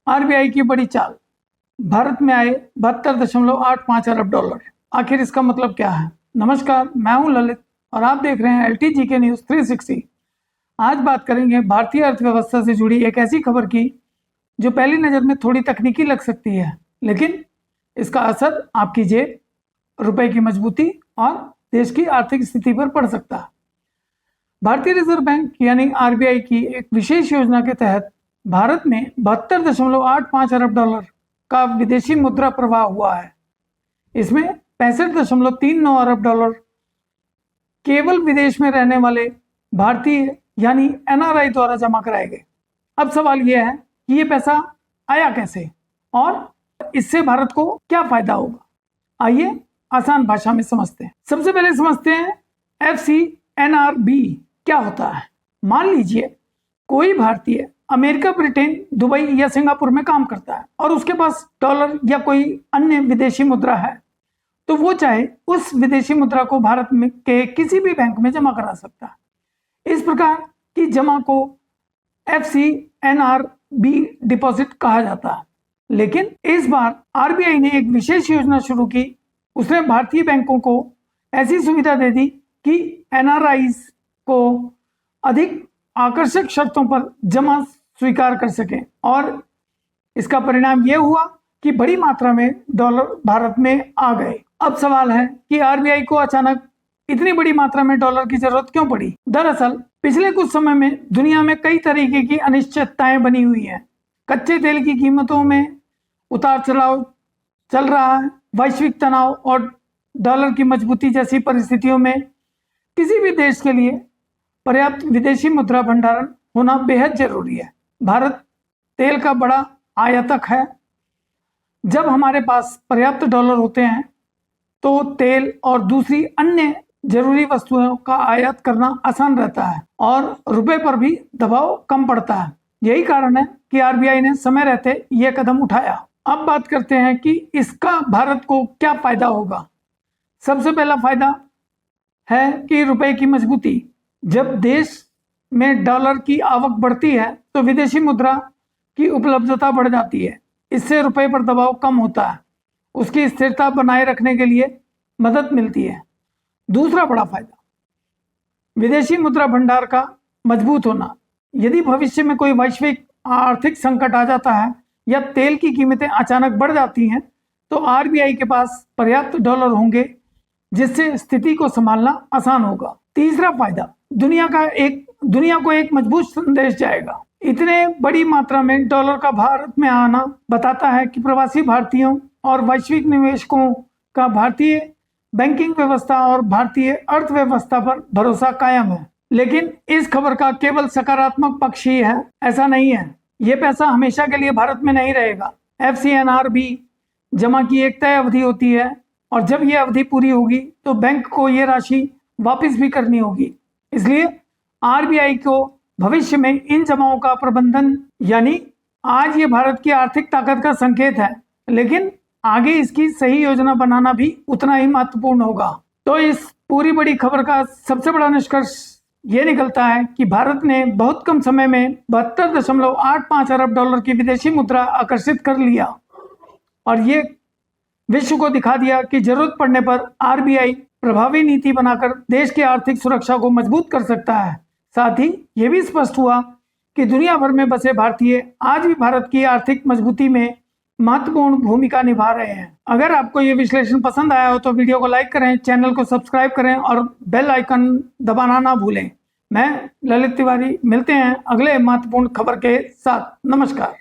RBI की बड़ी चाल, भारत में आए 72.85 अरब डॉलर। आखिर इसका मतलब क्या है? नमस्कार, मैं हूं ललित और आप देख रहे हैं LTG के न्यूज़ 360। आज बात करेंगे भारतीय अर्थव्यवस्था से जुड़ी एक ऐसी खबर की जो पहली नज़र में थोड़ी तकनीकी लग सकती है, लेकिन इसका असर आपकी जेब, रुपए की मजबूती और देश की आर्थिक स्थिति पर पड़ सकता है। भारतीय रिजर्व बैंक यानी आरबीआई की एक विशेष योजना के तहत भारत में 72.85 अरब डॉलर का विदेशी मुद्रा प्रवाह हुआ है। इसमें 65.39 अरब डॉलर केवल विदेश में रहने वाले भारतीय यानी NRI द्वारा जमा कराए गए। अब सवाल यह है कि ये पैसा आया कैसे और इससे भारत को क्या फायदा होगा। आइए आसान भाषा में समझते हैं। सबसे पहले समझते हैं FCNRB क्या होता है। मान लीजिए कोई भारतीय अमेरिका, ब्रिटेन, दुबई या सिंगापुर में काम करता है और उसके पास डॉलर या कोई अन्य विदेशी मुद्रा है, तो वो चाहे उस विदेशी मुद्रा को भारत में के किसी भी बैंक में जमा करा सकता है। इस प्रकार की जमा को FCNRB डिपॉजिट कहा जाता है। लेकिन इस बार आरबीआई ने एक विशेष योजना शुरू की। उसने भारतीय बैंकों को ऐसी सुविधा दे दी कि NRIs को अधिक आकर्षक शर्तों पर जमा स्वीकार कर सकें और इसका परिणाम यह हुआ कि बड़ी मात्रा में डॉलर भारत में आ गए। अब सवाल है कि आरबीआई को अचानक इतनी बड़ी मात्रा में डॉलर की जरूरत क्यों पड़ी? दरअसल पिछले कुछ समय में दुनिया में कई तरीके की अनिश्चितताएं बनी हुई हैं। कच्चे तेल की कीमतों में उतार चढ़ाव चल रहा है। वैश्विक तनाव और डॉलर की मजबूती जैसी परिस्थितियों में किसी भी देश के लिए पर्याप्त विदेशी मुद्रा भंडारण होना बेहद जरूरी है। भारत तेल का बड़ा आयातक है। जब हमारे पास पर्याप्त डॉलर होते हैं तो तेल और दूसरी अन्य जरूरी वस्तुओं का आयात करना आसान रहता है और रुपए पर भी दबाव कम पड़ता है। यही कारण है कि आरबीआई ने समय रहते यह कदम उठाया। अब बात करते हैं कि इसका भारत को क्या फायदा होगा। सबसे पहला फायदा है कि रुपए की मजबूती। जब देश में डॉलर की आवक बढ़ती है तो विदेशी मुद्रा की उपलब्धता बढ़ जाती है। इससे रुपए पर दबाव कम होता है, उसकी स्थिरता बनाए रखने के लिए मदद मिलती है। दूसरा बड़ा फायदा, विदेशी मुद्रा भंडार का मजबूत होना। यदि भविष्य में कोई वैश्विक आर्थिक संकट आ जाता है या तेल की कीमतें अचानक बढ़ जाती हैं, तो आरबीआई के पास पर्याप्त डॉलर होंगे जिससे स्थिति को संभालना आसान होगा। तीसरा फायदा, दुनिया को एक मजबूत संदेश जाएगा। इतने बड़ी मात्रा में डॉलर का भारत में आना बताता है कि प्रवासी भारतीयों और वैश्विक निवेशकों का भारतीय बैंकिंग व्यवस्था और भारतीय अर्थव्यवस्था पर भरोसा कायम है। लेकिन इस खबर का केवल सकारात्मक पक्ष ही है, ऐसा नहीं है। ये पैसा हमेशा के लिए भारत में नहीं रहेगा। FCNRB जमा की एक तय अवधि होती है और जब यह अवधि पूरी होगी तो बैंक को यह राशि वापस भी करनी होगी। इसलिए आरबीआई को भविष्य में इन जमाओं का प्रबंधन, यानी आज ये भारत की आर्थिक ताकत का संकेत है, लेकिन आगे इसकी सही योजना बनाना भी उतना ही महत्वपूर्ण होगा। तो इस पूरी बड़ी खबर का सबसे बड़ा निष्कर्ष ये निकलता है कि भारत ने बहुत कम समय में 72.85 अरब डॉलर की विदेशी मुद्रा आकर्षित कर लिया और ये विश्व को दिखा दिया कि जरूरत पड़ने पर आरबीआई प्रभावी नीति बनाकर देश की आर्थिक सुरक्षा को मजबूत कर सकता है। साथ ही ये भी स्पष्ट हुआ कि दुनिया भर में बसे भारतीय आज भी भारत की आर्थिक मजबूती में महत्वपूर्ण भूमिका निभा रहे हैं। अगर आपको ये विश्लेषण पसंद आया हो तो वीडियो को लाइक करें, चैनल को सब्सक्राइब करें और बेल आइकन दबाना ना भूलें। मैं ललित तिवारी, मिलते हैं अगले महत्वपूर्ण खबर के साथ। नमस्कार।